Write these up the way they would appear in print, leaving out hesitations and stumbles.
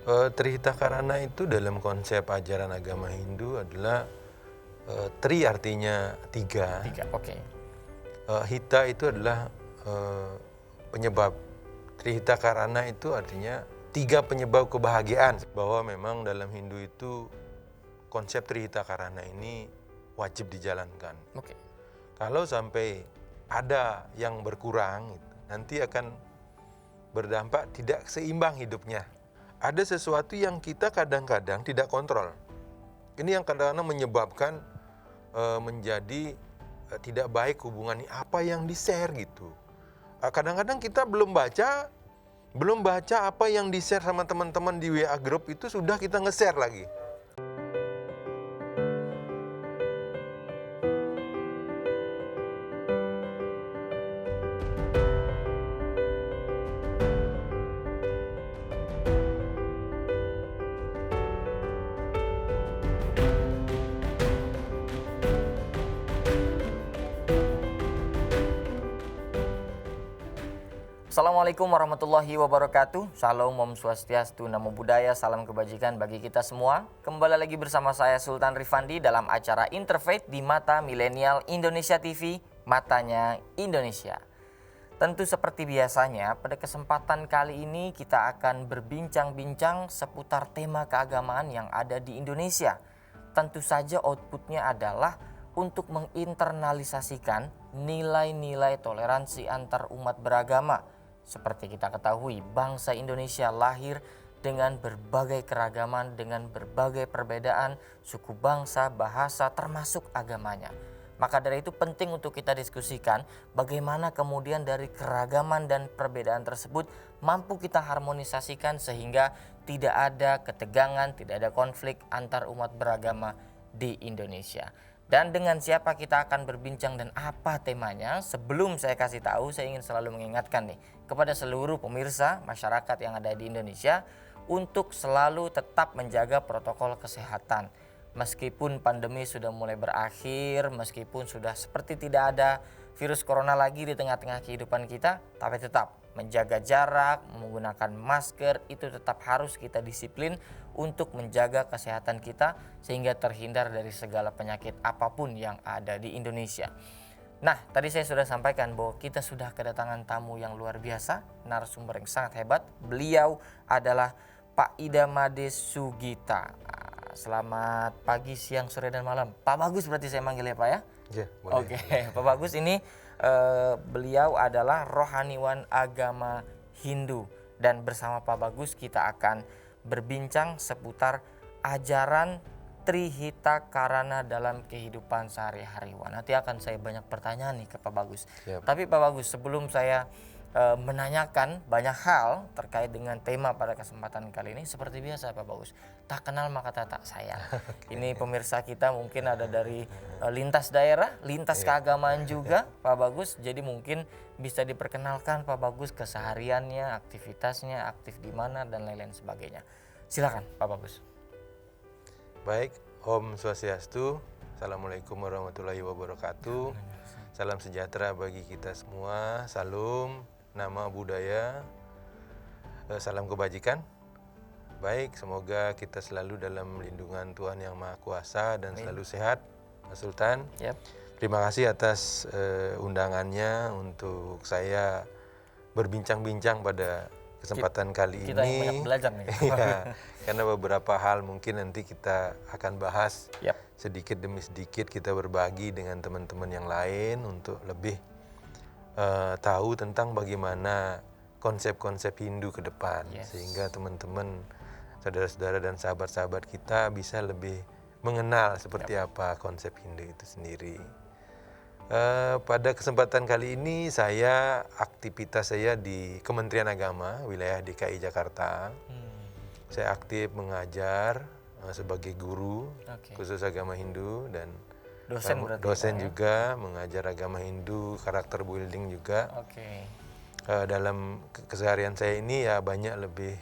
Trihita Karana itu dalam konsep ajaran agama Hindu adalah tri artinya tiga. Tiga, oke. Hita itu adalah penyebab. Trihita Karana itu artinya tiga penyebab kebahagiaan. Bahwa memang dalam Hindu itu konsep Trihita Karana ini wajib dijalankan. Oke. Kalau sampai ada yang berkurang, nanti akan berdampak tidak seimbang hidupnya. Ada sesuatu yang kita kadang-kadang tidak kontrol. Ini yang kadang-kadang menyebabkan menjadi tidak baik hubungan ini. Apa yang di-share gitu. Kadang-kadang kita belum baca apa yang di-share sama teman-teman di WA group itu sudah kita nge-share lagi. Assalamualaikum warahmatullahi wabarakatuh. Shalom, Om Swastiastu, Namo Buddhaya, salam kebajikan bagi kita semua. Kembali lagi bersama saya Sultan Rifandi dalam acara Interfaith di Mata Milenial Indonesia TV, Matanya Indonesia. Tentu seperti biasanya, pada kesempatan kali ini kita akan berbincang-bincang seputar tema keagamaan yang ada di Indonesia. Tentu saja outputnya adalah untuk menginternalisasikan nilai-nilai toleransi antar umat beragama. Seperti kita ketahui, bangsa Indonesia lahir dengan berbagai keragaman, dengan berbagai perbedaan, suku bangsa, bahasa, termasuk agamanya. Maka dari itu penting untuk kita diskusikan bagaimana kemudian dari keragaman dan perbedaan tersebut mampu kita harmonisasikan sehingga tidak ada ketegangan, tidak ada konflik antar umat beragama di Indonesia. Dan dengan siapa kita akan berbincang dan apa temanya, sebelum saya kasih tahu, saya ingin selalu mengingatkan nih kepada seluruh pemirsa masyarakat yang ada di Indonesia untuk selalu tetap menjaga protokol kesehatan. Meskipun pandemi sudah mulai berakhir, meskipun sudah seperti tidak ada virus corona lagi di tengah-tengah kehidupan kita, tapi tetap menjaga jarak, menggunakan masker, itu tetap harus kita disiplin untuk menjaga kesehatan kita sehingga terhindar dari segala penyakit apapun yang ada di Indonesia. Nah, tadi saya sudah sampaikan bahwa kita sudah kedatangan tamu yang luar biasa, narasumber yang sangat hebat. Beliau adalah Pak Idamade Sugita. Selamat pagi, siang, sore, dan malam. Pak Bagus berarti saya manggil ya Pak ya? Ya, boleh. Oke, Pak Bagus ini beliau adalah rohaniwan agama Hindu. Dan bersama Pak Bagus kita akan berbincang seputar ajaran Trihita Karana dalam kehidupan sehari-hari. Wah, nanti akan saya banyak pertanyaan nih ke Pak Bagus. Siap. Tapi Pak Bagus, sebelum saya menanyakan banyak hal terkait dengan tema pada kesempatan kali ini, seperti biasa Pak Bagus, tak kenal maka tak sayang. Ini pemirsa kita mungkin ada dari lintas daerah, lintas keagamaan juga Pak Bagus. Jadi mungkin bisa diperkenalkan Pak Bagus kesehariannya, aktivitasnya, aktif di mana dan lain-lain sebagainya. Silakan Pak Bagus. Baik, Om Swastiastu, Assalamualaikum warahmatullahi wabarakatuh. Salam sejahtera bagi kita semua, salam, nama budaya, salam kebajikan. Baik, semoga kita selalu dalam lindungan Tuhan Yang Maha Kuasa dan selalu sehat, Mas Sultan. Yep. Terima kasih atas undangannya untuk saya berbincang-bincang pada kesempatan kali Kita ini. yang banyak belajar nih. Ya, karena beberapa hal mungkin nanti kita akan bahas. Yep. Sedikit demi sedikit kita berbagi dengan teman-teman yang lain untuk lebih tahu tentang bagaimana konsep-konsep Hindu ke depan. Sehingga teman-teman, saudara-saudara dan sahabat-sahabat kita bisa lebih mengenal seperti apa konsep Hindu itu sendiri. Pada kesempatan kali ini aktivitas saya di Kementerian Agama wilayah DKI Jakarta. Saya aktif mengajar sebagai guru khusus agama Hindu dan dosen juga mengajar agama Hindu, karakter building juga. Dalam keseharian saya ini ya banyak lebih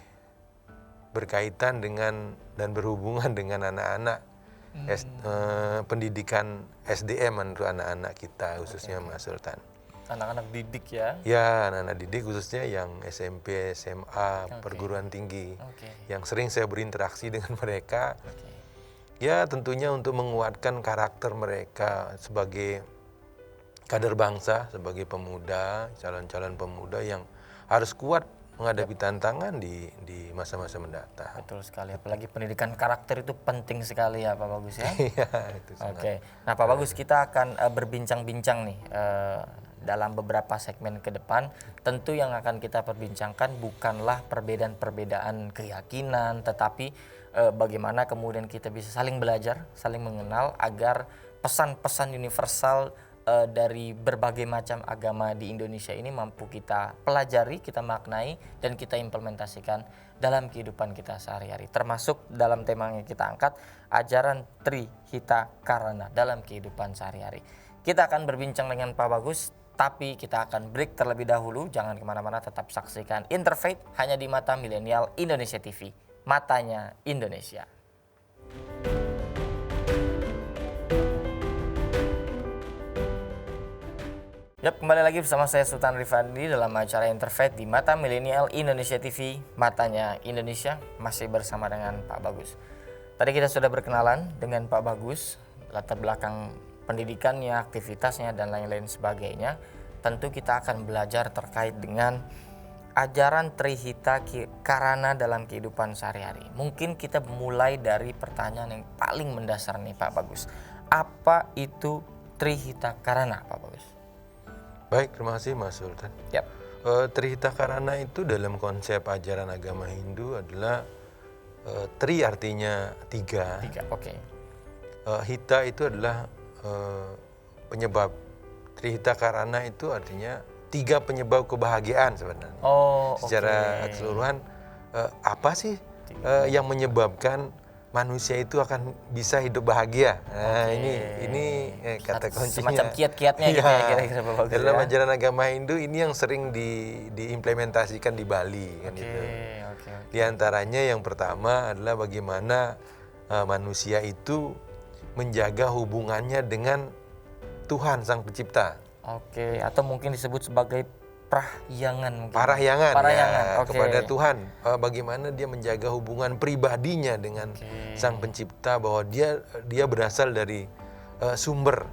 berkaitan dengan dan berhubungan dengan anak-anak, pendidikan SDM untuk anak-anak kita khususnya Mas Sultan. Anak-anak didik ya. Ya, anak-anak didik khususnya yang SMP, SMA, perguruan tinggi. Yang sering saya berinteraksi dengan mereka. Ya, tentunya untuk menguatkan karakter mereka sebagai kader bangsa, sebagai pemuda, calon-calon pemuda yang harus kuat menghadapi tantangan di masa-masa mendatang. Betul sekali, apalagi pendidikan karakter itu penting sekali ya Pak Bagus ya. Iya, itu sangat. Oke, nah Pak Bagus, kita akan berbincang-bincang nih dalam beberapa segmen ke depan. Tentu yang akan kita perbincangkan bukanlah perbedaan-perbedaan keyakinan, tetapi bagaimana kemudian kita bisa saling belajar, saling mengenal agar pesan-pesan universal dari berbagai macam agama di Indonesia ini mampu kita pelajari, kita maknai, dan kita implementasikan dalam kehidupan kita sehari-hari. Termasuk dalam tema yang kita angkat, ajaran Trihita Karana dalam kehidupan sehari-hari. Kita akan berbincang dengan Pak Bagus, tapi kita akan break terlebih dahulu. Jangan kemana-mana, tetap saksikan Interfaith hanya di Mata Milenial Indonesia TV. Matanya Indonesia. Yap, kembali lagi bersama saya Sultan Rifandi dalam acara Interfaith di Mata Milenial Indonesia TV, Matanya Indonesia, masih bersama dengan Pak Bagus. Tadi kita sudah berkenalan dengan Pak Bagus, latar belakang pendidikannya, aktivitasnya, dan lain-lain sebagainya. Tentu kita akan belajar terkait dengan ajaran Trihita Karana dalam kehidupan sehari-hari. Mungkin kita mulai dari pertanyaan yang paling mendasar nih Pak Bagus. Apa itu Trihita Karana, Pak Bagus? Baik, terima kasih Mas Sultan. Yap. Trihita Karana itu dalam konsep ajaran agama Hindu adalah tri artinya tiga. Oke. Hita itu adalah penyebab. Trihita Karana itu artinya tiga penyebab kebahagiaan sebenarnya. Secara keseluruhan apa sih yang menyebabkan manusia itu akan bisa hidup bahagia? Nah, ini kata kuncinya. Semacam kiat-kiatnya gitu ya kira-kira Pak Bagus. Dalam ajaran agama Hindu ini yang sering diimplementasikan di Bali kan gitu. Di antaranya yang pertama adalah bagaimana manusia itu menjaga hubungannya dengan Tuhan Sang Pencipta. Atau mungkin disebut sebagai parahyangan. Parahyangan kepada Tuhan. Bagaimana dia menjaga hubungan pribadinya dengan Sang Pencipta, bahwa dia berasal dari sumber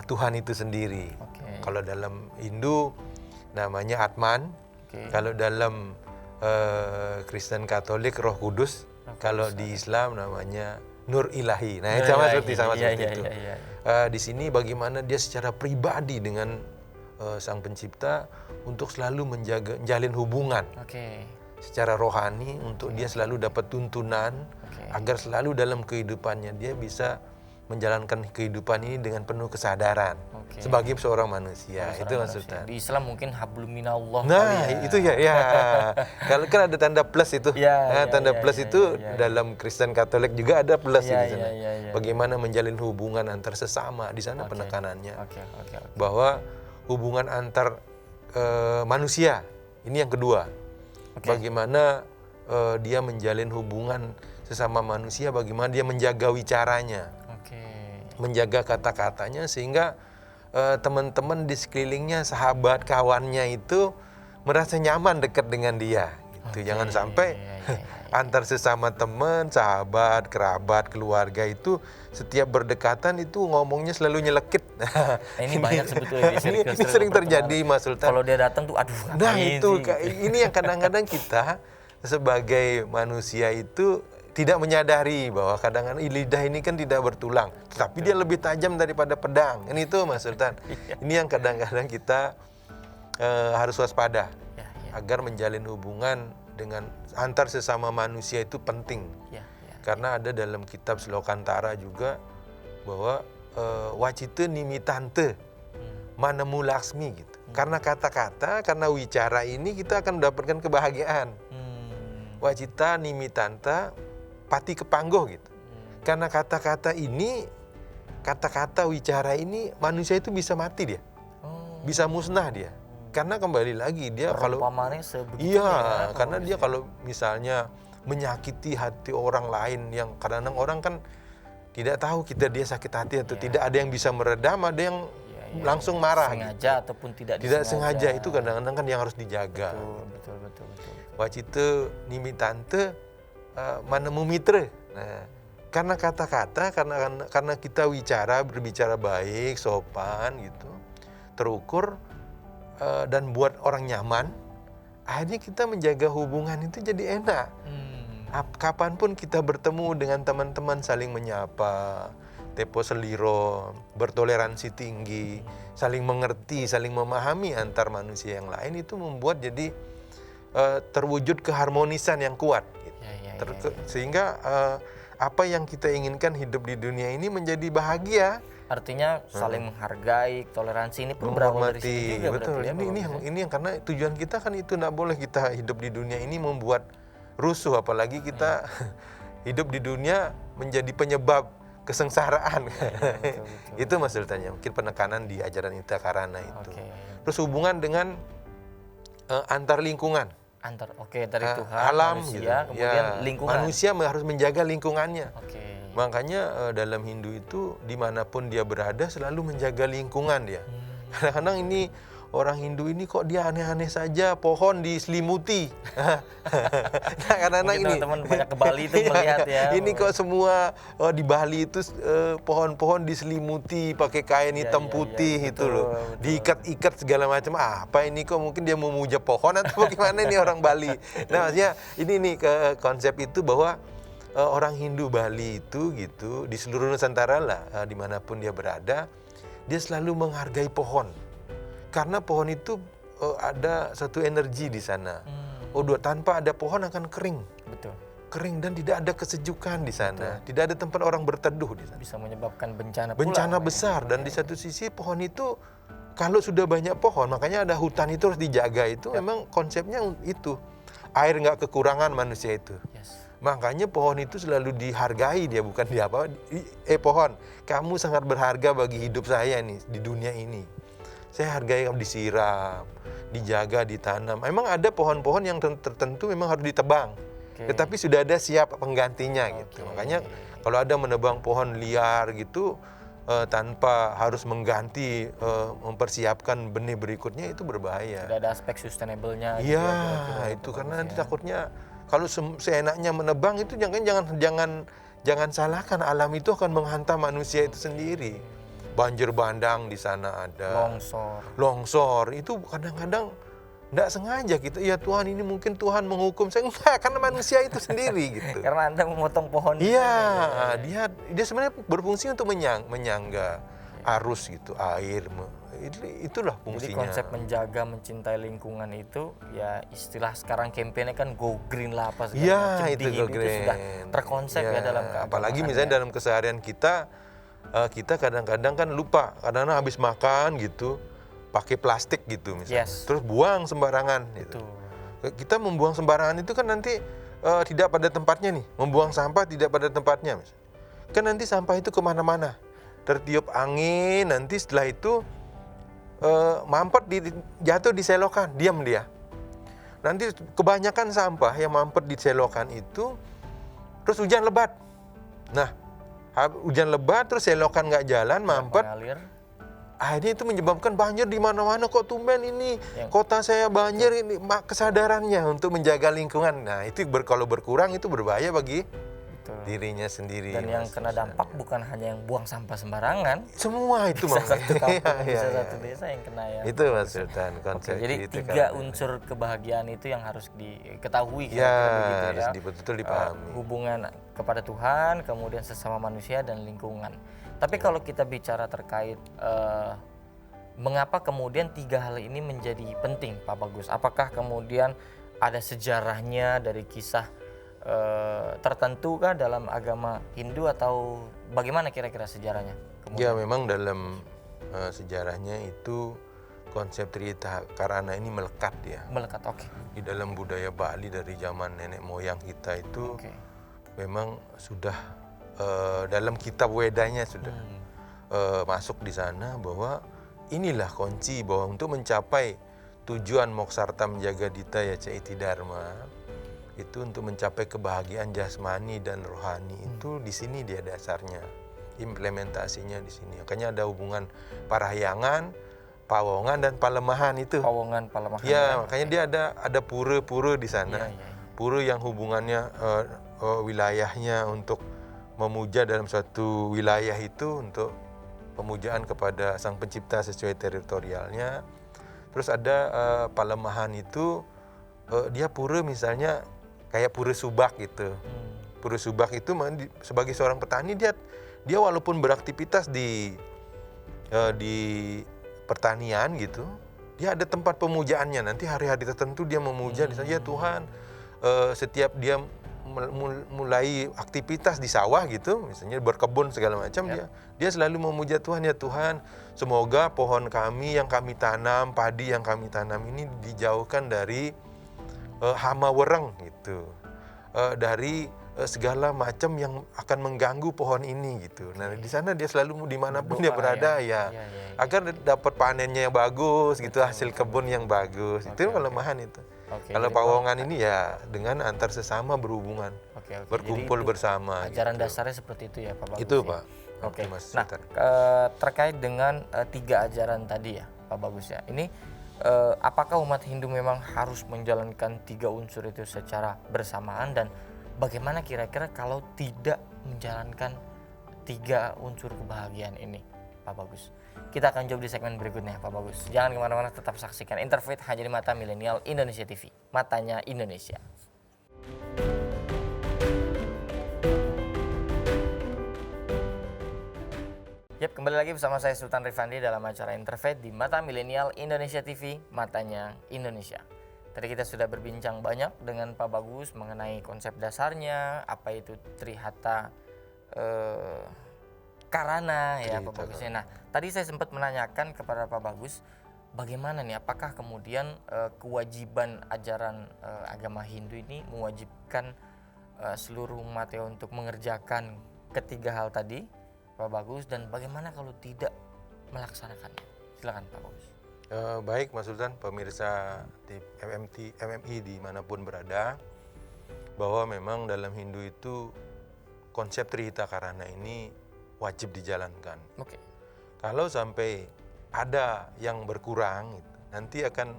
Tuhan itu sendiri. Kalau dalam Hindu namanya Atman, kalau dalam Kristen Katolik Roh Kudus, kalau di Islam namanya Nur Ilahi. Nah, sama seperti itu. Di sini bagaimana dia secara pribadi dengan Sang Pencipta untuk selalu menjalin hubungan secara rohani, untuk dia selalu dapat tuntunan agar selalu dalam kehidupannya dia bisa menjalankan kehidupan ini dengan penuh kesadaran sebagai seorang manusia. Itu maksudnya. Di Islam mungkin hablum minallah. Nah, itu ya. Kalau kan ada tanda plus itu. Tanda plus itu dalam Kristen Katolik juga ada plus di sana. Bagaimana menjalin hubungan antar sesama, di sana penekanannya. Bahwa hubungan antar manusia, ini yang kedua. Bagaimana dia menjalin hubungan sesama manusia, bagaimana dia menjaga wicaranya, menjaga kata-katanya, sehingga teman-teman di sekelilingnya, sahabat, kawannya itu merasa nyaman dekat dengan dia. Gitu. Jangan sampai antar sesama teman, sahabat, kerabat, keluarga itu setiap berdekatan itu ngomongnya selalu nyelekit. Ini banyak sebetulnya ini sering terjadi Mas Sultan. Kalau dia datang tuh aduh. Nah itu ini yang kadang-kadang kita sebagai manusia itu tidak menyadari bahwa kadang-kadang lidah ini kan tidak bertulang, tapi dia lebih tajam daripada pedang. Ini itu Mas Sultan. Ini yang kadang-kadang kita harus waspada agar menjalin hubungan dengan antar sesama manusia itu penting. Karena ada dalam kitab Slokantara juga bahwa wacita nimitante manemu laksmi gitu. Karena kata-kata, karena wicara ini kita akan mendapatkan kebahagiaan. Wacita nimitanta pati kepanggoh gitu. Karena kata-kata ini, kata-kata wicara ini manusia itu bisa mati dia. Bisa musnah dia. Karena kembali lagi dia kalau karena dia kalau misalnya menyakiti hati orang lain, yang kadang-kadang orang kan tidak tahu dia sakit hati atau tidak, ada yang bisa meredam, ada yang langsung marah. Sengaja ataupun tidak Tidak disengaja. sengaja itu kadang-kadang kan yang harus dijaga. Betul. Wacita nimi tante mana mumitra. Nah, karena kata-kata, karena kita berbicara baik, sopan gitu, terukur dan buat orang nyaman, akhirnya kita menjaga hubungan itu jadi enak. Kapanpun kita bertemu dengan teman-teman saling menyapa, tepo seliro, bertoleransi tinggi, saling mengerti, saling memahami antar manusia yang lain, itu membuat jadi terwujud keharmonisan yang kuat. Gitu. Sehingga apa yang kita inginkan hidup di dunia ini menjadi bahagia. Artinya saling menghargai, toleransi ini pun berawal dari sini juga. Betul. Ini yang karena tujuan kita kan itu, tidak boleh kita hidup di dunia ini membuat rusuh, apalagi kita hidup di dunia menjadi penyebab kesengsaraan. Betul. Itu Mas Sultannya, mungkin penekanan di ajaran Ita Karana itu. Terus hubungan dengan antar lingkungan. Dari Tuhan, alam manusia, gitu. kemudian lingkungan. Manusia harus menjaga lingkungannya. Makanya dalam Hindu itu dimanapun dia berada selalu menjaga lingkungan dia. Kadang-kadang ini orang Hindu ini kok dia aneh-aneh saja, pohon diselimuti. Nah, karena ini teman-teman banyak ke Bali itu melihat ya. Ini kok semua di Bali itu pohon-pohon diselimuti pakai kain hitam putih itu loh. Diikat-ikat segala macam. Apa ini kok, mungkin dia memuja pohon atau bagaimana ini orang Bali. Nah, maksudnya ini nih konsep itu bahwa orang Hindu Bali itu gitu di seluruh Nusantara lah, dimanapun dia berada, dia selalu menghargai pohon. Karena pohon itu ada satu energi di sana. Tanpa ada pohon akan kering. Betul. Kering dan tidak ada kesejukan di sana. Betul. Tidak ada tempat orang berteduh di sana. Bisa menyebabkan bencana besar. Dan di satu sisi pohon itu, kalau sudah banyak pohon, makanya ada hutan itu harus dijaga itu. Memang konsepnya itu. Air nggak kekurangan manusia itu. Makanya pohon itu selalu dihargai, dia bukan pohon, kamu sangat berharga bagi hidup saya nih di dunia ini. Saya hargai kamu disiram, dijaga, ditanam. Memang ada pohon-pohon yang tertentu memang harus ditebang. Tetapi sudah ada siap penggantinya gitu. Makanya kalau ada menebang pohon liar gitu tanpa harus mengganti, mempersiapkan benih berikutnya, itu berbahaya. Tidak ada aspek sustainable-nya. Iya, itu karena nanti takutnya kalau seenaknya menebang itu jangan salahkan, alam itu akan menghantam manusia itu sendiri. Banjir bandang di sana ada. Longsor itu kadang-kadang tidak sengaja gitu. Ya Tuhan, ini mungkin Tuhan menghukum saya. Enggak, karena manusia itu sendiri gitu. Karena Anda memotong pohon. Iya, dia sebenarnya berfungsi untuk menyangga arus gitu, air. Itulah fungsinya. Jadi konsep menjaga, mencintai lingkungan itu, ya istilah sekarang kampanye kan go green lah apa segala macam. Itu go green. Itu sudah terkonsep ya dalam keagamaan. Apalagi misalnya dalam keseharian kita kadang-kadang kan lupa, kadang-kadang habis makan gitu pakai plastik gitu misalnya, terus buang sembarangan gitu. Kita membuang sembarangan itu kan nanti tidak pada tempatnya nih, membuang sampah tidak pada tempatnya misalnya. Kan nanti sampah itu kemana-mana, tertiup angin, nanti setelah itu mampet jatuh di selokan, diam dia. Nanti kebanyakan sampah yang mampet di selokan itu, terus hujan lebat. Nah, hujan lebat terus selokan nggak jalan, mampet, akhirnya itu menyebabkan banjir di mana-mana. Kok tumben ini kota saya banjir, ini kesadarannya untuk menjaga lingkungan. Nah itu kalau berkurang itu berbahaya bagi dirinya sendiri. Dan yang kena dampak bukan hanya yang buang sampah sembarangan, semua itu bisa satu kampung, bisa satu desa yang kena ya. Itu Mas Sultan konsep. Jadi 3 unsur kebahagiaan itu yang harus diketahui. Harus betul dipahami. Hubungan kepada Tuhan, kemudian sesama manusia dan lingkungan. Tapi kalau kita bicara terkait mengapa kemudian 3 hal ini menjadi penting, Pak Bagus? Apakah kemudian ada sejarahnya dari kisah tertentu kah dalam agama Hindu, atau bagaimana kira-kira sejarahnya? Ya memang dalam sejarahnya itu konsep Trita Karana ini melekat ya. Melekat, Di dalam budaya Bali dari zaman nenek moyang kita itu memang sudah dalam kitab Wedanya sudah masuk di sana bahwa inilah kunci bahwa untuk mencapai tujuan moksarta menjaga dita ya caiti dharma, itu untuk mencapai kebahagiaan jasmani dan rohani itu di sini dia dasarnya. implementasinya di sini. Makanya ada hubungan parahyangan, pawongan dan palemahan itu. Pawongan, palemahan. Ya, makanya dia ada pura-pura di sana. Pura yang hubungannya wilayahnya untuk memuja dalam suatu wilayah itu untuk pemujaan kepada Sang Pencipta sesuai teritorialnya. Terus ada palemahan itu dia pura misalnya kayak pura subak gitu. Pura subak itu sebagai seorang petani dia walaupun beraktivitas di pertanian gitu, dia ada tempat pemujaannya. Nanti hari-hari tertentu dia memuja di sana, ya Tuhan, setiap dia mulai aktivitas di sawah gitu, misalnya berkebun segala macam, dia selalu memuja Tuhan, ya Tuhan, semoga pohon kami yang kami tanam, padi yang kami tanam ini dijauhkan dari hama wereng gitu, dari segala macam yang akan mengganggu pohon ini gitu. Nah di sana dia selalu dimanapun dia berada agar dapat panennya yang bagus gitu, hasil kebun yang bagus. Itu kelemahan itu. Kalau pawongan ini ya dengan antar sesama berhubungan, berkumpul bersama. Ajaran gitu. dasarnya seperti itu ya Pak Bagus. Itu Pak. Oke. Nah terkait dengan 3 ajaran tadi ya Pak Bagus ya. Ini apakah umat Hindu memang harus menjalankan 3 unsur itu secara bersamaan, dan bagaimana kira-kira kalau tidak menjalankan 3 unsur kebahagiaan ini, Pak Bagus? Kita akan jawab di segmen berikutnya, Pak Bagus. Jangan kemana-mana, tetap saksikan Interfaith hanya di Mata Milenial Indonesia TV. Matanya Indonesia. Yap, kembali lagi bersama saya Sultan Rifandi dalam acara Interfaith di Mata Milenial Indonesia TV. Matanya Indonesia. Tadi kita sudah berbincang banyak dengan Pak Bagus mengenai konsep dasarnya, apa itu Trihata Karana ya Pak Bagusnya. Nah, tadi saya sempat menanyakan kepada Pak Bagus, bagaimana nih, apakah kemudian kewajiban ajaran agama Hindu ini mewajibkan seluruh umat ya untuk mengerjakan ketiga hal tadi, Pak Bagus, dan bagaimana kalau tidak melaksanakannya? Silakan Pak Bagus. Baik Mas Sultan, pemirsa di MMI dimanapun berada, bahwa memang dalam Hindu itu konsep Trihita Karana ini wajib dijalankan. Kalau sampai ada yang berkurang, nanti akan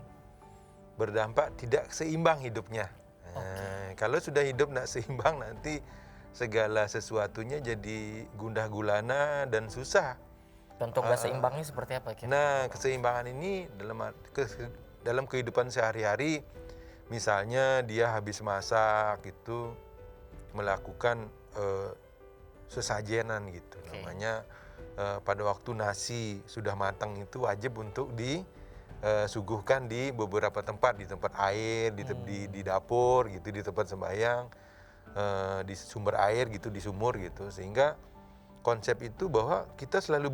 berdampak tidak seimbang hidupnya. Kalau sudah hidup tidak seimbang, nanti segala sesuatunya jadi gundah gulana dan susah. Contoh gak seimbangnya seperti apa? Nah, keseimbangan ini dalam kehidupan sehari-hari, misalnya dia habis masak itu melakukan sesajenan gitu, namanya pada waktu nasi sudah matang itu wajib untuk disuguhkan di beberapa tempat, di tempat air, di dapur gitu, di tempat sembahyang, di sumber air gitu, di sumur gitu, sehingga konsep itu bahwa kita selalu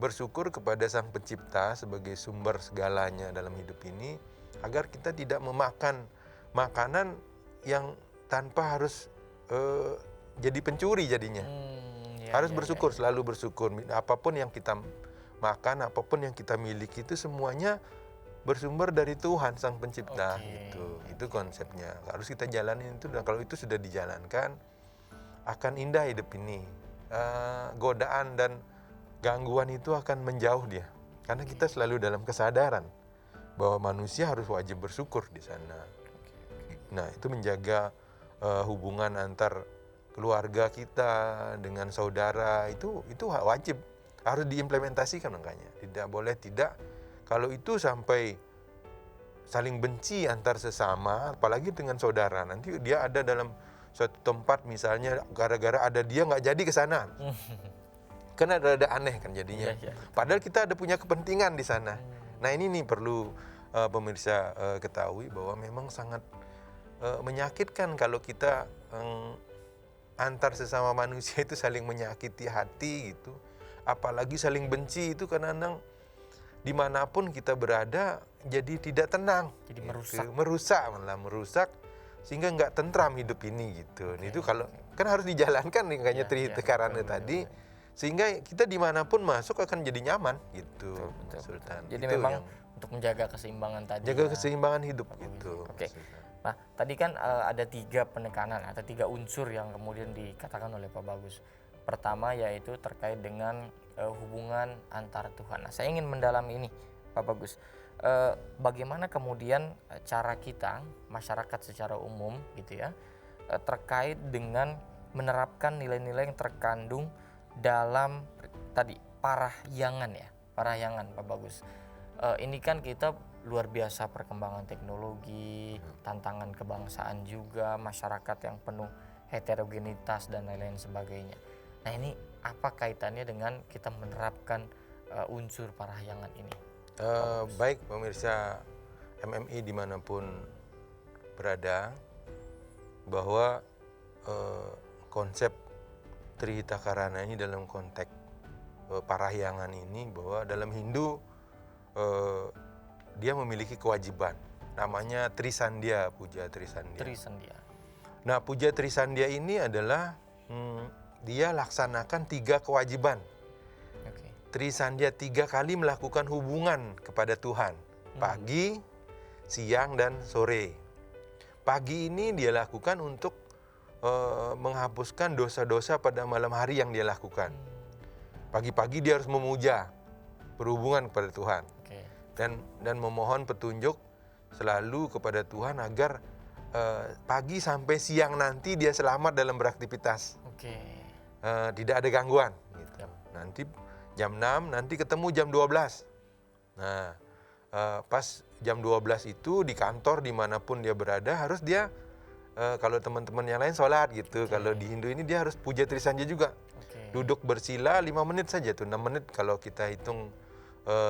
bersyukur kepada Sang Pencipta sebagai sumber segalanya dalam hidup ini, agar kita tidak memakan makanan yang tanpa harus jadi pencuri jadinya. Harus bersyukur, selalu bersyukur. Apapun yang kita makan, apapun yang kita miliki itu semuanya bersumber dari Tuhan Sang Pencipta. Itu konsepnya. Harus kita jalanin itu, dan kalau itu sudah dijalankan, akan indah hidup ini. Godaan dan gangguan itu akan menjauh dia, karena kita selalu dalam kesadaran bahwa manusia harus wajib bersyukur di sana. Nah, itu menjaga hubungan antar keluarga kita dengan saudara, itu wajib, harus diimplementasikan. Makanya tidak boleh tidak. Kalau itu sampai saling benci antar sesama, apalagi dengan saudara, nanti dia ada dalam suatu tempat misalnya, gara-gara ada dia nggak jadi ke sana, kan ada aneh kan jadinya. Padahal kita ada punya kepentingan di sana. Nah ini nih perlu pemirsa ketahui bahwa memang sangat menyakitkan kalau kita antar sesama manusia itu saling menyakiti hati gitu, apalagi saling benci. Itu kadang-kadang dimanapun kita berada jadi tidak tenang, jadi gitu. merusak sehingga nggak tentram hidup ini gitu. Itu kalau kan harus dijalankan nih kayaknya Trihita Karana tadi, sehingga kita dimanapun masuk akan jadi nyaman gitu. Sultan. Jadi itu memang untuk menjaga keseimbangan tadi. Jaga keseimbangan hidup gitu. Nah tadi kan ada 3 penekanan atau 3 unsur yang kemudian dikatakan oleh Pak Bagus. pertama yaitu terkait dengan hubungan antar Tuhan. Nah, saya ingin mendalami ini, Pak Bagus. Bagaimana kemudian cara kita, masyarakat secara umum gitu ya, terkait dengan menerapkan nilai-nilai yang terkandung dalam tadi parahyangan ya, parahyangan Pak Bagus. Ini kan kita luar biasa perkembangan teknologi, tantangan kebangsaan juga, masyarakat yang penuh heterogenitas dan lain-lain sebagainya. Nah, ini apa kaitannya dengan kita menerapkan unsur parahyangan ini? Baik pemirsa MMI dimanapun berada, bahwa konsep Trihita Karana ini dalam konteks parahyangan ini, bahwa dalam Hindu dia memiliki kewajiban namanya Trisandhya, puja Trisandhya. Trisandhya. Nah, puja Trisandhya ini adalah dia laksanakan 3 kewajiban. Okay. Trisandhya 3 kali melakukan hubungan kepada Tuhan, pagi, siang, dan sore. Pagi ini dia lakukan untuk menghapuskan dosa-dosa pada malam hari yang dia lakukan. Pagi-pagi dia harus memuja, berhubungan kepada Tuhan. Okay. Dan memohon petunjuk selalu kepada Tuhan agar pagi sampai siang nanti dia selamat dalam beraktivitas. Okay. Tidak ada gangguan gitu. Yep. Nanti jam 6, nanti ketemu jam 12. Nah, pas jam 12 itu di kantor dimanapun dia berada harus dia, kalau teman-teman yang lain sholat gitu. Okay. Kalau di Hindu ini dia harus puja Trisandhya juga. Okay. Duduk bersila 5 menit saja tuh, 6 menit kalau kita hitung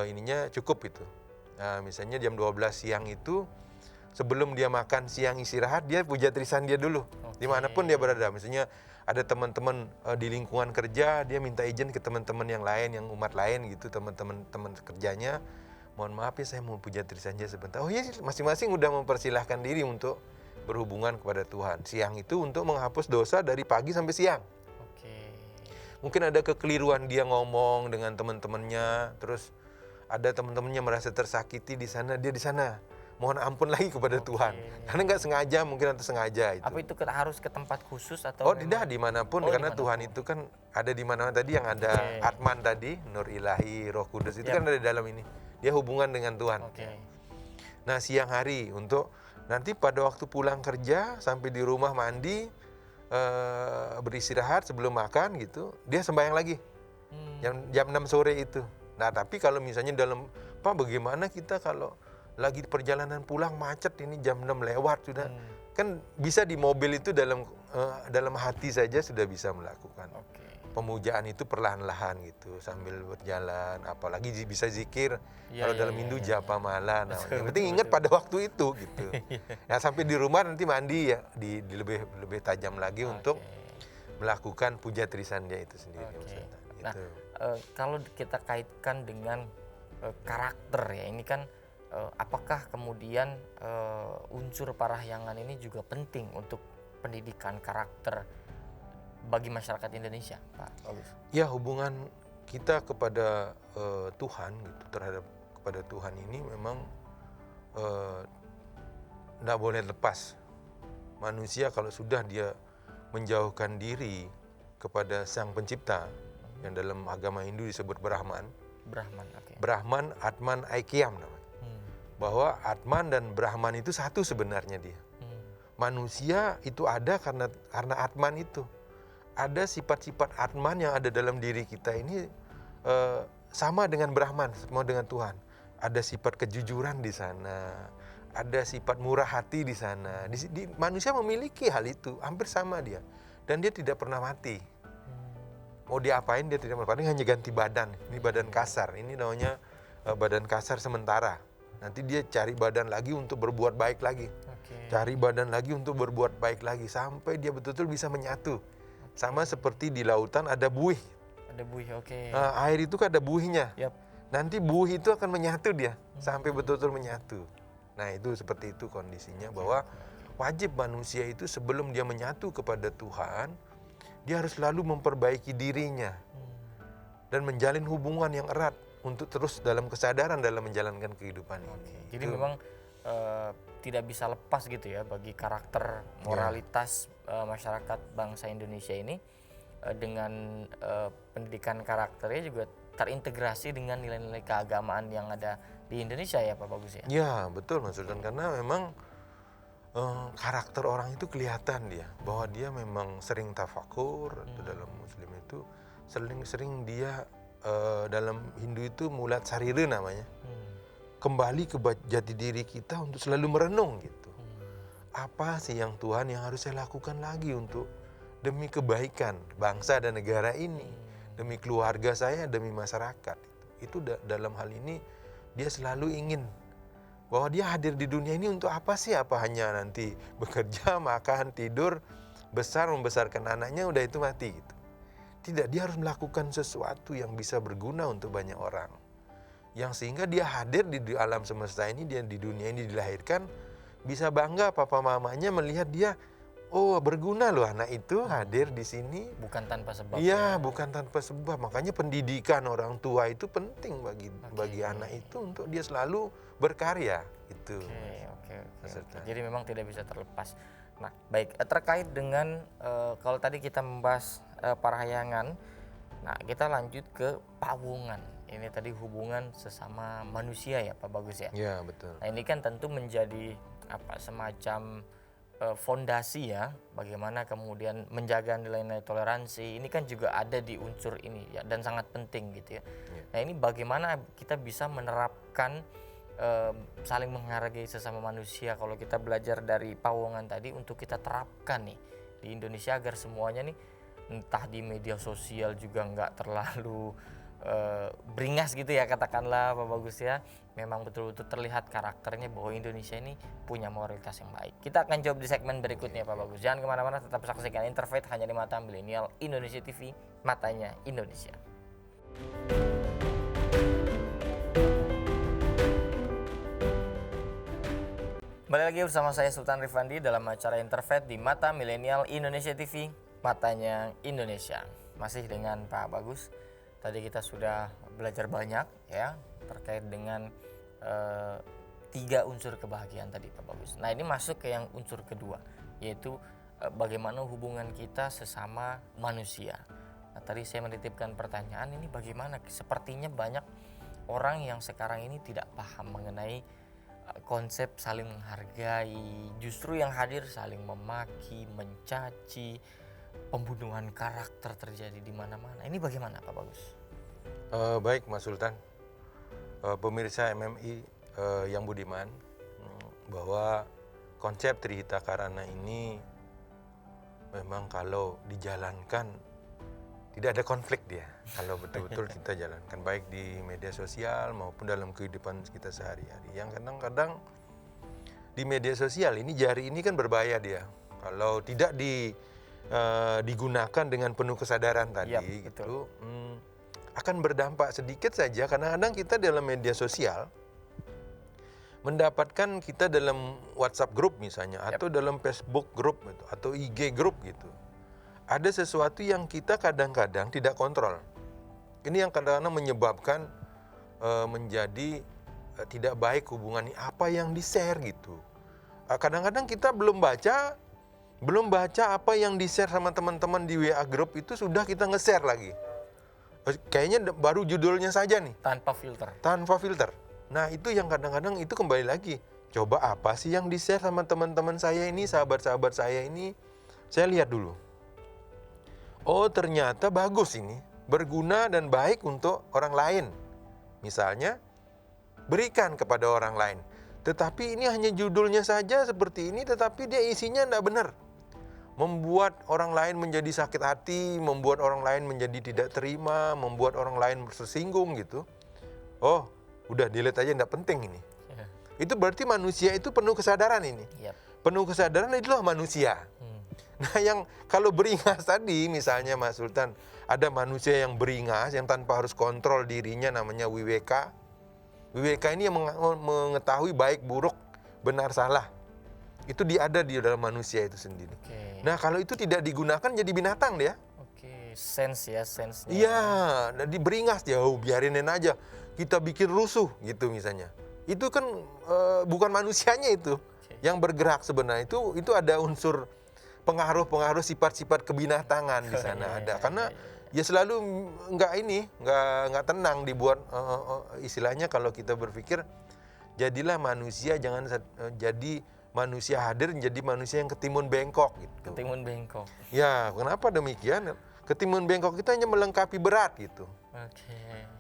ininya cukup itu. Nah, misalnya jam 12 siang itu, sebelum dia makan siang istirahat, dia puja Trisandhya dulu. Okay. Dimanapun dia berada. Misalnya ada teman-teman di lingkungan kerja, dia minta izin ke teman-teman yang lain, yang umat lain gitu, teman-teman kerjanya. Mohon maaf ya, saya mau puja Trisandhya sebentar. Oh iya, masing-masing udah mempersilahkan diri untuk berhubungan kepada Tuhan. Siang itu untuk menghapus dosa dari pagi sampai siang. Okay. Mungkin ada kekeliruan dia ngomong dengan teman-temannya, terus ada teman-temannya merasa tersakiti di sana, dia di sana mohon ampun lagi kepada Tuhan, karena nggak sengaja mungkin atau sengaja itu. Apa itu harus ke tempat khusus atau? Oh tidak, dimanapun, karena Tuhan itu kan ada di mana tadi yang ada Atman tadi, Nur Ilahi, Roh Kudus itu kan ada di dalam ini. Dia hubungan dengan Tuhan. Okay. Nah, siang hari untuk nanti pada waktu pulang kerja sampai di rumah mandi, beristirahat sebelum makan gitu, dia sembahyang lagi. Jam 6 sore itu. Nah, tapi kalau misalnya Pak, bagaimana kita kalau lagi perjalanan pulang macet, ini jam 6 lewat sudah. Kan bisa di mobil itu dalam hati saja sudah bisa melakukan. Okay. Pemujaan itu perlahan-lahan gitu sambil berjalan, apalagi bisa zikir. Kalau dalam Hindu japa mala. Nah, yang penting ingat pada waktu itu gitu. Ya, sampai di rumah nanti mandi ya, di lebih tajam lagi untuk melakukan puja Trisandhya itu sendiri. Okay. Nah, kalau kita kaitkan dengan karakter ya, ini kan apakah kemudian unsur parahyangan ini juga penting untuk pendidikan karakter bagi masyarakat Indonesia, Pak Bagus? Ya, hubungan kita kepada Tuhan gitu, terhadap kepada Tuhan ini memang tidak boleh lepas. Manusia kalau sudah dia menjauhkan diri kepada Sang Pencipta, yang dalam agama Hindu disebut Brahman. Okay. Brahman, Atman, Aikyam namanya. Bahwa Atman dan Brahman itu satu sebenarnya dia. Manusia itu ada karena Atman itu. Ada sifat-sifat Atman yang ada dalam diri kita ini sama dengan Brahman, sama dengan Tuhan. Ada sifat kejujuran di sana, ada sifat murah hati di sana. Manusia memiliki hal itu, hampir sama dia. Dan dia tidak pernah mati. Mau diapain dia tidak pernah, hanya ganti badan. Ini badan kasar, ini namanya badan kasar sementara. Nanti dia cari badan lagi untuk berbuat baik lagi. Okay. Cari badan lagi untuk berbuat baik lagi. Sampai dia betul-betul bisa menyatu. Sama seperti di lautan ada buih. Ada buih, oke. Air itu kan ada buihnya. Yep. Nanti buih itu akan menyatu dia. Sampai betul-betul menyatu. Nah, itu seperti itu kondisinya. Bahwa wajib manusia itu sebelum dia menyatu kepada Tuhan, dia harus selalu memperbaiki dirinya. Dan menjalin hubungan yang erat. Untuk terus dalam kesadaran dalam menjalankan kehidupan ini. Jadi memang tidak bisa lepas gitu ya bagi karakter moralitas masyarakat bangsa Indonesia ini, dengan pendidikan karakternya juga terintegrasi dengan nilai-nilai keagamaan yang ada di Indonesia ya Pak Bagus ya? Ya betul Mas Sultan, karena memang karakter orang itu kelihatan dia bahwa dia memang sering tafakur atau dalam Muslim itu sering dia dalam Hindu itu mulat sarira namanya, kembali ke jati diri kita untuk selalu merenung gitu. Apa sih yang Tuhan yang harus saya lakukan lagi untuk demi kebaikan bangsa dan negara ini, demi keluarga saya, demi masyarakat. Itu dalam hal ini dia selalu ingin bahwa dia hadir di dunia ini untuk apa sih? Apa hanya nanti bekerja, makan, tidur, membesarkan anaknya, udah itu mati gitu. Tidak, dia harus melakukan sesuatu yang bisa berguna untuk banyak orang. Yang sehingga dia hadir di alam semesta ini, dia di dunia ini dilahirkan, bisa bangga papa mamanya melihat dia, oh berguna loh anak itu hadir di sini. Bukan tanpa sebab. Iya, bukan tanpa sebab. Makanya pendidikan orang tua itu penting bagi anak itu untuk dia selalu berkarya itu. Oke. Jadi memang tidak bisa terlepas. Nah, baik, terkait dengan kalau tadi kita membahas parahyangan, nah kita lanjut ke pawungan. Ini tadi hubungan sesama manusia ya Pak Bagus ya? Iya, betul. Nah, ini kan tentu menjadi semacam fondasi ya, bagaimana kemudian menjaga nilai-nilai toleransi. Ini kan juga ada di unsur ini ya, dan sangat penting gitu ya. Nah, ini bagaimana kita bisa menerapkan saling menghargai sesama manusia kalau kita belajar dari pawongan tadi untuk kita terapkan nih di Indonesia agar semuanya nih entah di media sosial juga nggak terlalu beringas gitu ya katakanlah Pak Bagus ya, memang betul-betul terlihat karakternya bahwa Indonesia ini punya moralitas yang baik. Kita akan jawab di segmen berikutnya Pak Bagus. Jangan kemana-mana, tetap saksikan Interfaith hanya di Mata Milenial Indonesia TV, matanya Indonesia. Kembali lagi bersama saya Sultan Rifandi dalam acara Interfaith di Mata Milenial Indonesia TV, matanya Indonesia. Masih dengan Pak Bagus. Tadi kita sudah belajar banyak ya terkait dengan 3 unsur kebahagiaan tadi Pak Bagus. Nah, ini masuk ke yang unsur kedua, yaitu bagaimana hubungan kita sesama manusia. Nah, tadi saya menitipkan pertanyaan ini bagaimana? Sepertinya banyak orang yang sekarang ini tidak paham mengenai konsep saling menghargai, justru yang hadir saling memaki, mencaci, pembunuhan karakter terjadi di mana-mana. Ini bagaimana Pak Bagus? Baik Mas Sultan, pemirsa MMI yang budiman, bahwa konsep Trihita Karana ini memang kalau dijalankan tidak ada konflik dia. Kalau betul-betul kita jalankan baik di media sosial maupun dalam kehidupan kita sehari-hari. Yang kadang-kadang di media sosial ini jari ini kan berbahaya dia. Kalau tidak digunakan dengan penuh kesadaran tadi, gitu, akan berdampak sedikit saja. Kadang-kadang kita dalam media sosial mendapatkan kita dalam WhatsApp group misalnya, atau dalam Facebook group gitu, atau IG group gitu, ada sesuatu yang kita kadang-kadang tidak kontrol. Ini yang kadang-kadang menyebabkan menjadi tidak baik hubungan ini, apa yang di-share gitu. Kadang-kadang kita belum baca apa yang di-share sama teman-teman di WA group itu sudah kita nge-share lagi. Kayaknya baru judulnya saja nih. Tanpa filter. Tanpa filter. Nah, itu yang kadang-kadang itu kembali lagi. Coba apa sih yang di-share sama teman-teman saya ini, sahabat-sahabat saya ini. Saya lihat dulu. Oh, ternyata bagus ini. Berguna dan baik untuk orang lain. Misalnya, berikan kepada orang lain. Tetapi ini hanya judulnya saja seperti ini, tetapi dia isinya tidak benar. Membuat orang lain menjadi sakit hati, membuat orang lain menjadi tidak terima, membuat orang lain tersinggung gitu. Oh, udah delete aja, tidak penting ini. Itu berarti manusia itu penuh kesadaran ini. Penuh kesadaran itulah manusia. Nah, yang kalau beringas tadi misalnya Mas Sultan, ada manusia yang beringas yang tanpa harus kontrol dirinya, namanya wiweka. Wiweka ini yang mengetahui baik buruk, benar salah. Itu ada di dalam manusia itu sendiri. Nah, kalau itu tidak digunakan jadi binatang dia. Sense ya, sense-nya. Iya, beringas jauh, biarinin aja. Kita bikin rusuh gitu misalnya. Itu kan bukan manusianya itu yang bergerak sebenarnya. Itu ada unsur pengaruh-pengaruh sifat-sifat kebinatangan di sana ada. Karena ya selalu nggak tenang dibuat istilahnya kalau kita berpikir jadilah manusia jadi manusia hadir menjadi manusia yang ketimun bengkok gitu. Ketimun bengkok. Ya, kenapa demikian? Ketimun bengkok itu hanya melengkapi berat gitu.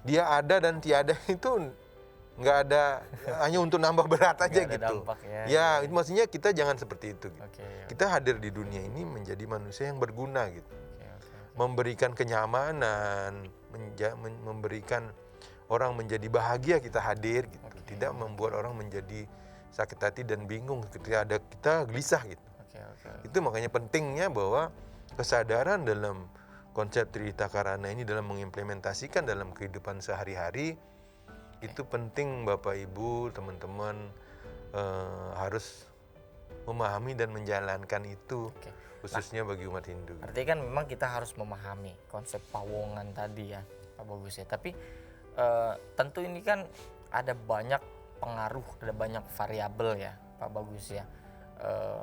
Dia ada dan tiada itu nggak ada, hanya untuk nambah berat aja gitu. Dampak, ya, maksudnya kita jangan seperti itu. Gitu. Kita hadir di dunia ini menjadi manusia yang berguna gitu. Memberikan kenyamanan, memberikan orang menjadi bahagia kita hadir gitu. Tidak membuat orang menjadi sakit hati dan bingung ketika ada kita gelisah gitu. Itu makanya pentingnya bahwa kesadaran dalam konsep Trihita Karana ini dalam mengimplementasikan dalam kehidupan sehari-hari itu penting Bapak Ibu, teman-teman harus memahami dan menjalankan itu khususnya bagi umat Hindu. Artinya kan memang kita harus memahami konsep pawongan tadi ya Pak Bagus ya. Tapi tentu ini kan ada banyak pengaruh, ada banyak variabel ya Pak Bagus ya.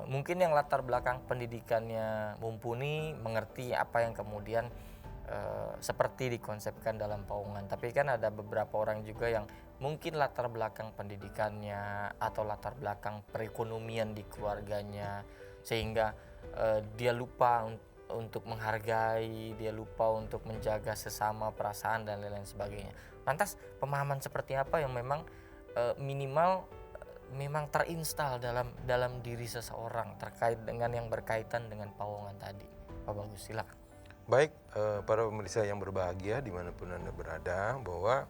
Mungkin yang latar belakang pendidikannya mumpuni, mengerti apa yang kemudian seperti dikonsepkan dalam pawongan. Tapi kan ada beberapa orang juga yang mungkin latar belakang pendidikannya atau latar belakang perekonomian di keluarganya sehingga dia lupa untuk menghargai, dia lupa untuk menjaga sesama, perasaan dan lain-lain sebagainya. Lantas pemahaman seperti apa yang memang minimal memang terinstal dalam diri seseorang terkait dengan yang berkaitan dengan pawongan tadi? Pak Bagus, silakan. Baik, para pemirsa yang berbahagia dimanapun Anda berada, bahwa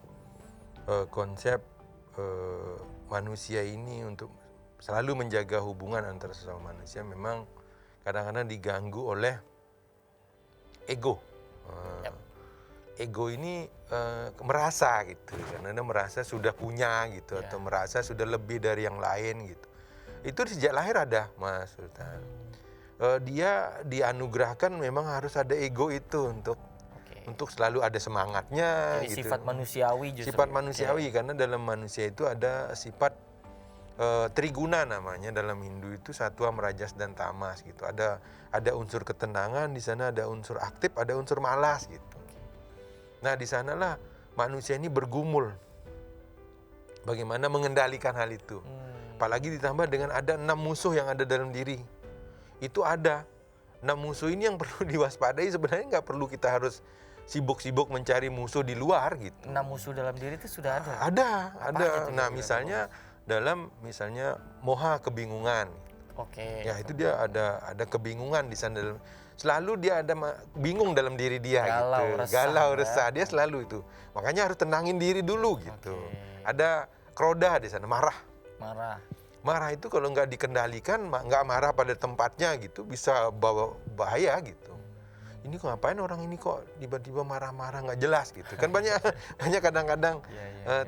konsep manusia ini untuk selalu menjaga hubungan antara sesama manusia memang kadang-kadang diganggu oleh ego. Ego ini merasa gitu, karena Anda merasa sudah punya gitu, atau merasa sudah lebih dari yang lain gitu. Itu sejak lahir ada, Mas Sultan. Dia dianugerahkan memang harus ada ego itu untuk selalu ada semangatnya. Jadi gitu. Sifat manusiawi justru. Sifat manusiawi karena dalam manusia itu ada sifat triguna namanya dalam Hindu itu sattva, rajas dan tamas gitu. Ada unsur ketenangan di sana, ada unsur aktif, ada unsur malas gitu. Nah di sanalah manusia ini bergumul. Bagaimana mengendalikan hal itu? Apalagi ditambah dengan ada 6 musuh yang ada dalam diri. Itu ada 6 musuh ini yang perlu diwaspadai. Sebenarnya nggak perlu kita harus sibuk-sibuk mencari musuh di luar gitu. 6 musuh dalam diri itu sudah ada. Ada. Nah misalnya moha, kebingungan. Ya itu dia ada kebingungan di sana. Selalu dia ada bingung dalam diri dia galau, resah. Dia selalu itu. Makanya harus tenangin diri dulu gitu. Ada kroda di sana, marah itu kalau nggak dikendalikan, nggak marah pada tempatnya gitu, bisa bawa bahaya gitu. Ini kok ngapain orang ini kok tiba-tiba marah-marah nggak jelas gitu kan. banyak kadang-kadang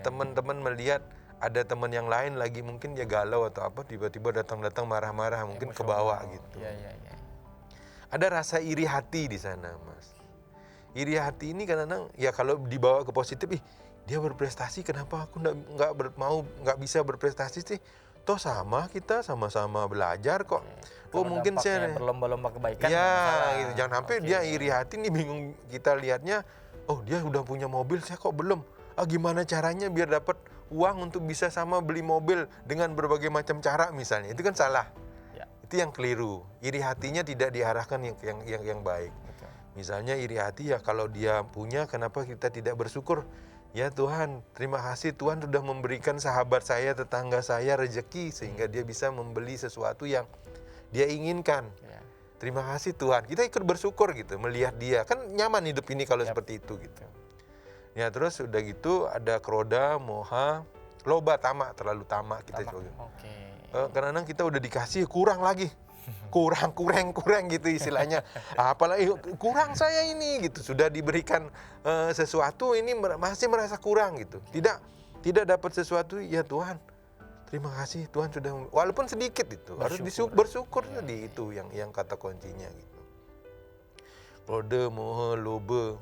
teman-teman melihat ada teman yang lain lagi mungkin dia galau atau apa, tiba-tiba datang marah-marah, mungkin ke bawah gitu. Ada rasa iri hati di sana, Mas. Iri hati ini kadang-kadang ya kalau dibawa ke positif, dia berprestasi, kenapa aku nggak bisa berprestasi sih? Toh kita sama-sama belajar kok. Mungkin saya berlomba-lomba kebaikan. Gitu. Jangan sampai dia iri hati nih, bingung kita lihatnya. Dia udah punya mobil, saya kok belum. Gimana caranya biar dapat uang untuk bisa sama beli mobil dengan berbagai macam cara misalnya. Itu kan salah. Itu yang keliru. Iri hatinya tidak diarahkan yang baik. Misalnya iri hati ya kalau dia punya, kenapa kita tidak bersyukur? Ya Tuhan, terima kasih Tuhan sudah memberikan sahabat saya, tetangga saya rezeki sehingga dia bisa membeli sesuatu yang dia inginkan. Terima kasih Tuhan. Kita ikut bersyukur gitu melihat dia. Kan nyaman hidup ini kalau seperti itu gitu. Ya terus udah gitu ada kroda, moha, loba, tamak, terlalu tamak kita coba. Kadang-kadang kita udah dikasih kurang lagi. Kurang gitu istilahnya. Apalagi kurang saya ini gitu, sudah diberikan sesuatu ini masih merasa kurang gitu. Tidak dapat sesuatu, ya Tuhan terima kasih Tuhan sudah, walaupun sedikit itu harus bersyukur tadi. Itu yang kata kuncinya gitu. Kode, moha, loba,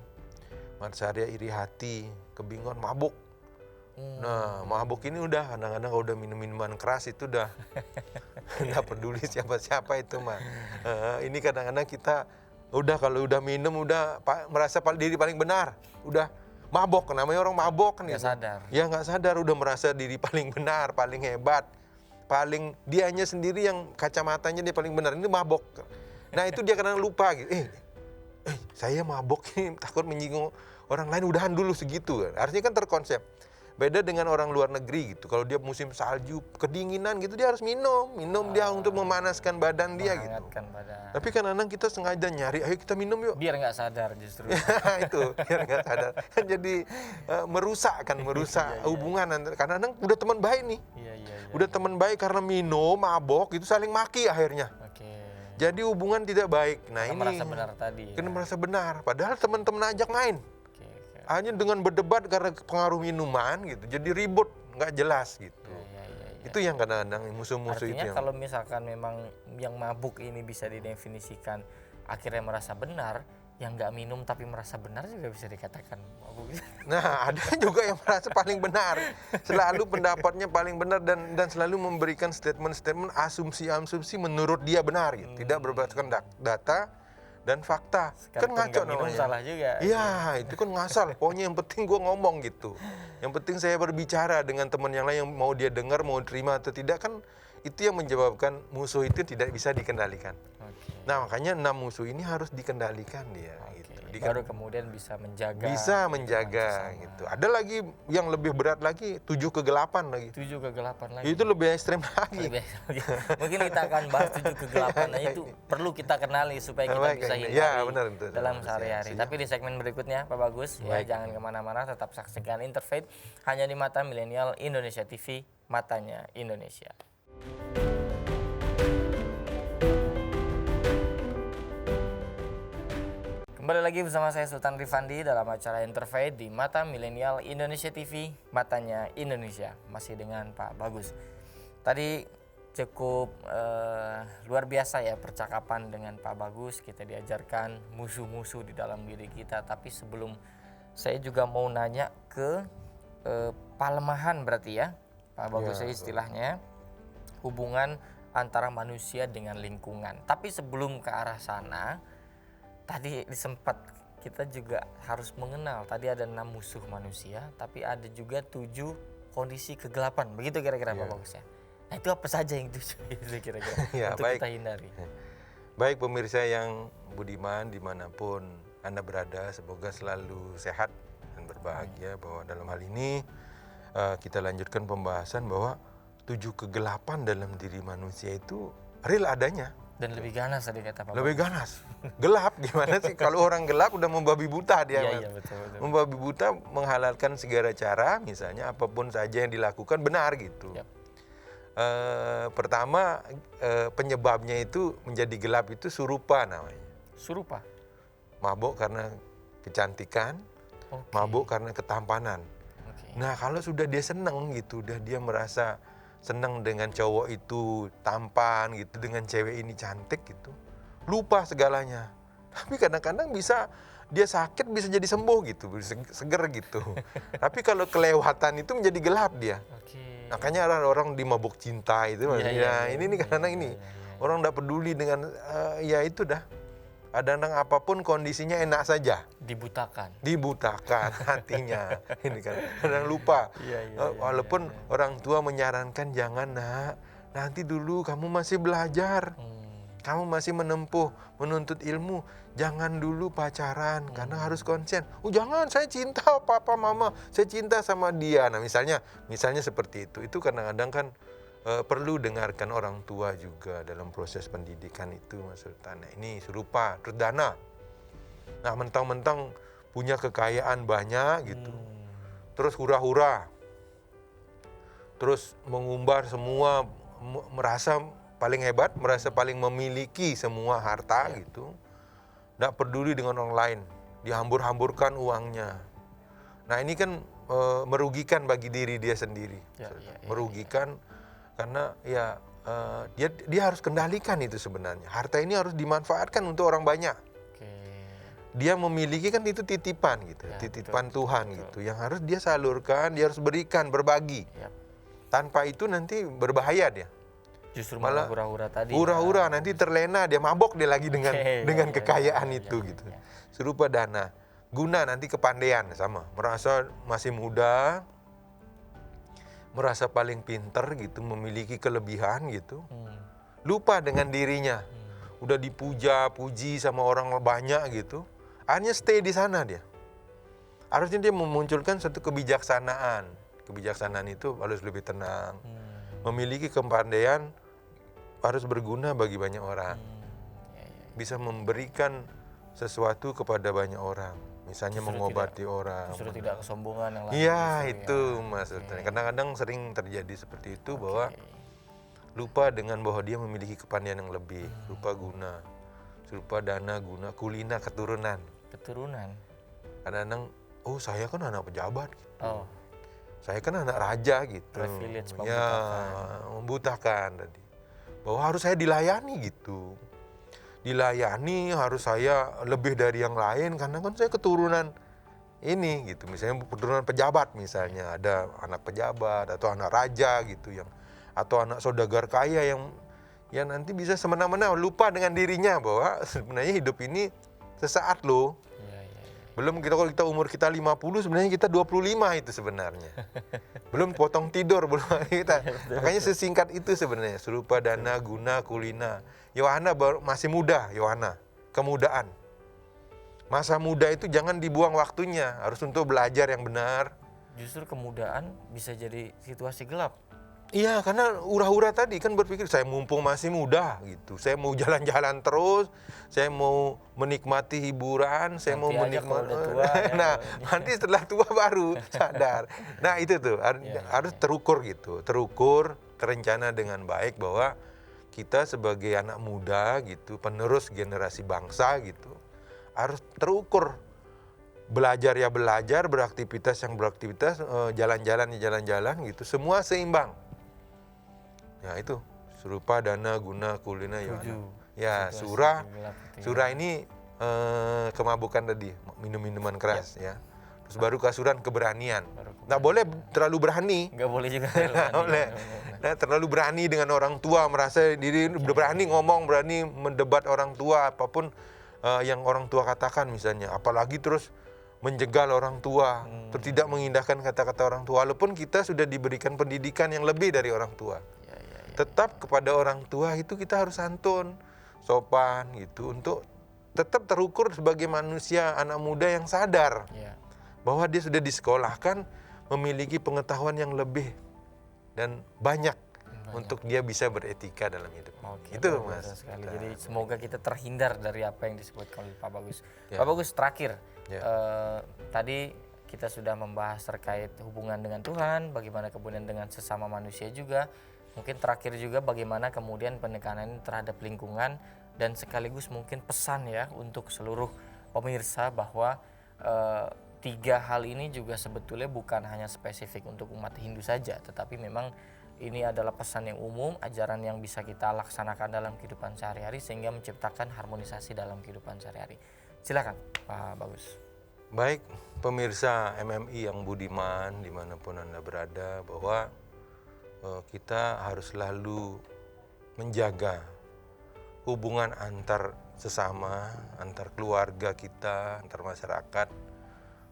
matsarya, iri hati, kebingungan, mabuk. Nah, mabuk ini udah kadang-kadang kalau udah minum minuman keras itu udah nggak peduli siapa-siapa itu mah. Ini kadang-kadang kita udah kalau udah minum udah merasa diri paling benar, udah mabok, namanya orang mabok kan Nggak itu. sadar. Ya nggak sadar udah merasa diri paling benar, paling hebat, paling dianya sendiri yang kacamatanya dia paling benar, ini mabok. Nah itu dia kadang lupa gitu. Saya mabok ini takut menyinggung orang lain, udahan dulu segitu. Artinya kan terkonsep. Beda dengan orang luar negeri gitu. Kalau dia musim salju, kedinginan gitu, dia harus minum dia untuk memanaskan badan dia gitu. Menghangatkan badan. Tapi kadang-kadang kita sengaja nyari, ayo kita minum yuk. Biar nggak sadar justru. Itu biar nggak sadar. Kan jadi merusak hubungan. Kadang-kadang udah teman baik nih. Iya. Udah teman baik karena minum, mabok, itu saling maki akhirnya. Oke. Jadi hubungan tidak baik. Nah Karena ini merasa benar tadi. Ya? kena merasa benar. Padahal teman-teman ajak main. Oke. Hanya dengan berdebat karena pengaruh minuman gitu. Jadi ribut, nggak jelas gitu. Iya. Itu yang kadang-kadang musuh-musuh itu Artinya yang... kalau misalkan memang yang mabuk ini bisa didefinisikan akhirnya merasa benar, yang nggak minum tapi merasa benar juga bisa dikatakan mabuk. Nah, ada juga yang merasa paling benar. Selalu pendapatnya paling benar dan selalu memberikan statement-statement, asumsi-asumsi menurut dia benar gitu. Tidak berdasarkan data dan fakta. Kan ngaco namanya. Salah juga. Iya, itu kan ngasal. Pokoknya yang penting gue ngomong gitu. Yang penting saya berbicara dengan teman yang lain yang mau dia dengar, mau terima atau tidak, kan itu yang menyebabkan musuh itu tidak bisa dikendalikan. Oke. Nah, makanya 6 musuh ini harus dikendalikan dia gitu. Baru kemudian bisa menjaga. Bisa menjaga gitu. Ada lagi yang lebih berat lagi, 7 kegelapan lagi. 7 kegelapan lagi. Itu lebih ekstrem lagi. Mungkin kita akan bahas 7 kegelapan. Nah, itu perlu kita kenali supaya kita bisa hindari ya, benar, dalam sehari-hari. Tapi di segmen berikutnya Pak Bagus, ya jangan kemana-mana, tetap saksikan Interfaith hanya di Mata Milenial Indonesia TV, matanya Indonesia. Kembali lagi bersama saya Sultan Rifandi dalam acara Interfaith di Mata Milenial Indonesia TV, matanya Indonesia. Masih dengan Pak Bagus. Tadi cukup luar biasa ya percakapan dengan Pak Bagus. Kita diajarkan musuh-musuh di dalam diri kita. Tapi sebelum saya juga mau nanya ke palemahan berarti ya Pak Bagus ya, istilahnya hubungan antara manusia dengan lingkungan. Tapi sebelum ke arah sana, tadi sempat kita juga harus mengenal, tadi ada 6 musuh manusia, tapi ada juga 7 kondisi kegelapan, begitu kira-kira Pak Bagus ya. Nah itu apa saja yang 7 itu kira-kira untuk baik. kita hindari. Baik pemirsa yang budiman dimanapun Anda berada, semoga selalu sehat dan berbahagia. Bahwa dalam hal ini kita lanjutkan pembahasan bahwa 7 kegelapan dalam diri manusia itu real adanya. Dan lebih ganas tadi kata Pak. Lebih ganas. Gelap gimana sih? Kalau orang gelap udah membabi buta dia. Iya, betul. Membabi buta menghalalkan segala cara, misalnya apapun saja yang dilakukan benar gitu. Yep. Pertama penyebabnya itu menjadi gelap itu surupa namanya. Surupa? Mabuk karena kecantikan, mabuk karena ketampanan. Nah kalau sudah dia seneng gitu, udah dia merasa senang dengan cowok itu tampan gitu, dengan cewek ini cantik gitu, lupa segalanya. Tapi kadang-kadang bisa dia sakit bisa jadi sembuh gitu, seger gitu. Tapi kalau kelewatan itu menjadi gelap dia. Makanya ada orang di mabuk cinta itu, ini kadang-kadang ini orang tidak peduli dengan ya itu dah. Kadang-kadang apapun kondisinya enak saja. Dibutakan hatinya. Ini kan kadang lupa. Walaupun orang tua menyarankan jangan nak, nanti dulu kamu masih belajar. Kamu masih menuntut ilmu. Jangan dulu pacaran karena harus konsen. Oh jangan, saya cinta papa mama, saya cinta sama dia. Nah misalnya seperti itu. Itu kadang-kadang kan perlu dengarkan orang tua juga dalam proses pendidikan itu Mas Sultan. Nah, ini serupa, terus dana. Nah mentang-mentang punya kekayaan banyak gitu, terus hura-hura, terus mengumbar semua, merasa paling hebat, merasa paling memiliki semua harta gitu, tidak peduli dengan orang lain, dihambur-hamburkan uangnya. Nah ini kan merugikan bagi diri dia sendiri, merugikan. Karena ya dia harus kendalikan itu sebenarnya. Harta ini harus dimanfaatkan untuk orang banyak. dia memiliki kan itu titipan gitu, Ya, titipan betul, Tuhan betul. gitu, yang harus dia salurkan, dia harus berikan, berbagi. Yap. Tanpa itu nanti berbahaya dia. Justru Malah malah hura-hura tadi. hura-hura, ya. nanti terlena, dia mabok dia lagi dengan Oke, dengan ya, kekayaan ya, itu ya, gitu. ya. Serupa dana, guna nanti kepandaian sama, merasa masih muda, merasa paling pinter gitu, memiliki kelebihan gitu, lupa dengan dirinya. Udah dipuja-puji sama orang banyak gitu, akhirnya stay di sana dia. Harusnya dia memunculkan satu kebijaksanaan. Kebijaksanaan itu harus lebih tenang, memiliki kepandaian, harus berguna bagi banyak orang, bisa memberikan sesuatu kepada banyak orang, misalnya Justru mengobati orang. Justru tidak kesombongan yang lain. Iya, justru itu ya. maksudnya. Kadang-kadang sering terjadi seperti itu, bahwa lupa dengan bahwa dia memiliki kepandaian yang lebih, rupa guna, serupa dana, guna, kulina, keturunan. Keturunan. Kadang-kadang, oh saya kan anak pejabat, Oh, saya kan anak raja gitu. Privilege, Ya, membutakan tadi. Bahwa harus saya dilayani gitu. Dilayani, harus saya lebih dari yang lain karena kan saya keturunan ini gitu. Misalnya keturunan pejabat, misalnya ada anak pejabat atau anak raja gitu, yang atau anak saudagar kaya yang nanti bisa semena-mena lupa dengan dirinya bahwa sebenarnya hidup ini sesaat loh. iya, iya. Belum kita, kalau kita umur kita 50, sebenarnya kita 25 itu sebenarnya. Belum potong tidur, belum kita. Makanya sesingkat itu sebenarnya, serupa dana, guna, kulina. Yohana masih muda, Yohana. Kemudaan. Masa muda itu jangan dibuang waktunya, harus untuk belajar yang benar. Justru kemudaan bisa jadi situasi gelap. Iya, karena hura-hura tadi kan berpikir saya mumpung masih muda gitu. Saya mau jalan-jalan terus, saya mau menikmati hiburan, saya mau Nanti aja kalau menikmati. udah tua, ya. Nah, nanti setelah tua baru sadar. Nah, itu tuh harus terukur gitu. Terukur, terencana dengan baik bahwa kita sebagai anak muda gitu, penerus generasi bangsa gitu, harus terukur. Belajar ya belajar, beraktivitas yang beraktivitas, jalan-jalan ya jalan-jalan gitu, semua seimbang. Ya itu, serupa dana, guna, kulina, Yohana. Ya, surah ini kemabukan tadi, minum-minuman keras ya. Terus baru kasuran keberanian. Nggak boleh terlalu berani. Nggak boleh juga. Nggak boleh. Nah, terlalu berani dengan orang tua, merasa diri berani ngomong, berani mendebat orang tua, apapun yang orang tua katakan misalnya. Apalagi terus menjegal orang tua, terus tidak mengindahkan kata-kata orang tua, walaupun kita sudah diberikan pendidikan yang lebih dari orang tua. Tetap kepada orang tua itu kita harus santun, sopan gitu, untuk tetap terukur sebagai manusia anak muda yang sadar bahwa dia sudah disekolahkan, memiliki pengetahuan yang lebih dan banyak untuk dia bisa beretika dalam hidup. Oke, Itu luar Mas. biasa sekali. Jadi semoga kita terhindar dari apa yang disebutkan oleh Pak Bagus. Ya. Pak Bagus, terakhir, Ya. tadi kita sudah membahas terkait hubungan dengan Tuhan, bagaimana kemudian dengan sesama manusia juga. Mungkin terakhir juga bagaimana kemudian penekanan ini terhadap lingkungan, dan sekaligus mungkin pesan ya untuk seluruh pemirsa bahwa 3 hal ini juga sebetulnya bukan hanya spesifik untuk umat Hindu saja, tetapi memang ini adalah pesan yang umum, ajaran yang bisa kita laksanakan dalam kehidupan sehari-hari sehingga menciptakan harmonisasi dalam kehidupan sehari-hari. Silakan Pak Bagus. Baik pemirsa MMI yang budiman dimanapun Anda berada, bahwa kita harus selalu menjaga hubungan antar sesama, antar keluarga kita, antar masyarakat,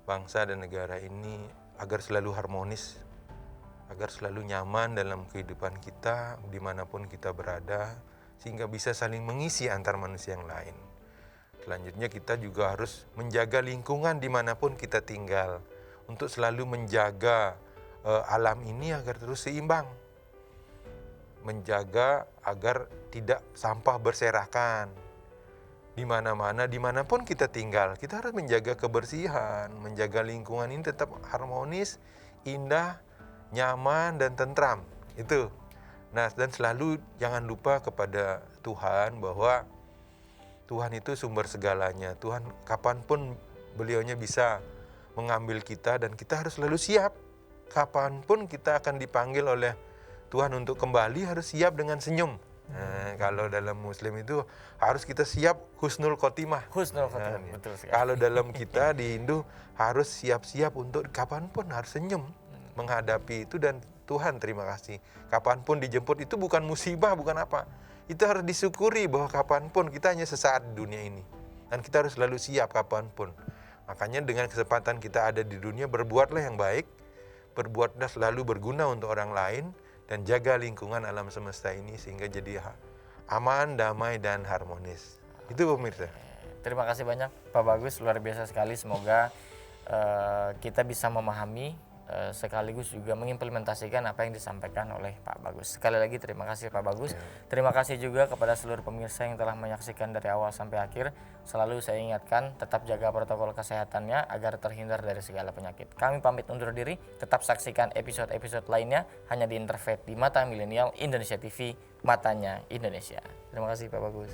bangsa dan negara ini agar selalu harmonis, agar selalu nyaman dalam kehidupan kita dimanapun kita berada, sehingga bisa saling mengisi antar manusia yang lain. Selanjutnya kita juga harus menjaga lingkungan dimanapun kita tinggal, untuk selalu menjaga alam ini agar terus seimbang, menjaga agar tidak sampah berserakan di mana-mana, dimanapun kita tinggal. Kita harus menjaga kebersihan, menjaga lingkungan ini tetap harmonis, indah, nyaman, dan tentram. Itu. Nah, dan selalu jangan lupa kepada Tuhan bahwa Tuhan itu sumber segalanya. Tuhan kapanpun beliaunya bisa mengambil kita, dan kita harus selalu siap. Kapanpun kita akan dipanggil oleh Tuhan untuk kembali, harus siap dengan senyum. Kalau dalam Muslim itu harus kita siap husnul khotimah. Husnul khotimah, betul sekali. Kalau dalam kita di Hindu harus siap-siap untuk kapanpun harus senyum menghadapi itu, dan Tuhan terima kasih. Kapanpun dijemput itu bukan musibah, bukan apa. Itu harus disyukuri bahwa kapanpun kita hanya sesaat di dunia ini. Dan kita harus selalu siap kapanpun. Makanya dengan kesempatan kita ada di dunia, berbuatlah yang baik, berbuatlah selalu berguna untuk orang lain, dan jaga lingkungan alam semesta ini sehingga jadi aman, damai, dan harmonis. Itu pemirsa. Terima kasih banyak Pak Bagus, luar biasa sekali. Semoga kita bisa memahami sekaligus juga mengimplementasikan apa yang disampaikan oleh Pak Bagus. Sekali lagi terima kasih Pak Bagus. Terima kasih juga kepada seluruh pemirsa yang telah menyaksikan dari awal sampai akhir. Selalu saya ingatkan, tetap jaga protokol kesehatannya agar terhindar dari segala penyakit. Kami pamit undur diri, tetap saksikan episode-episode lainnya hanya di Interfaith di Mata Milenial Indonesia TV, matanya Indonesia. Terima kasih Pak Bagus.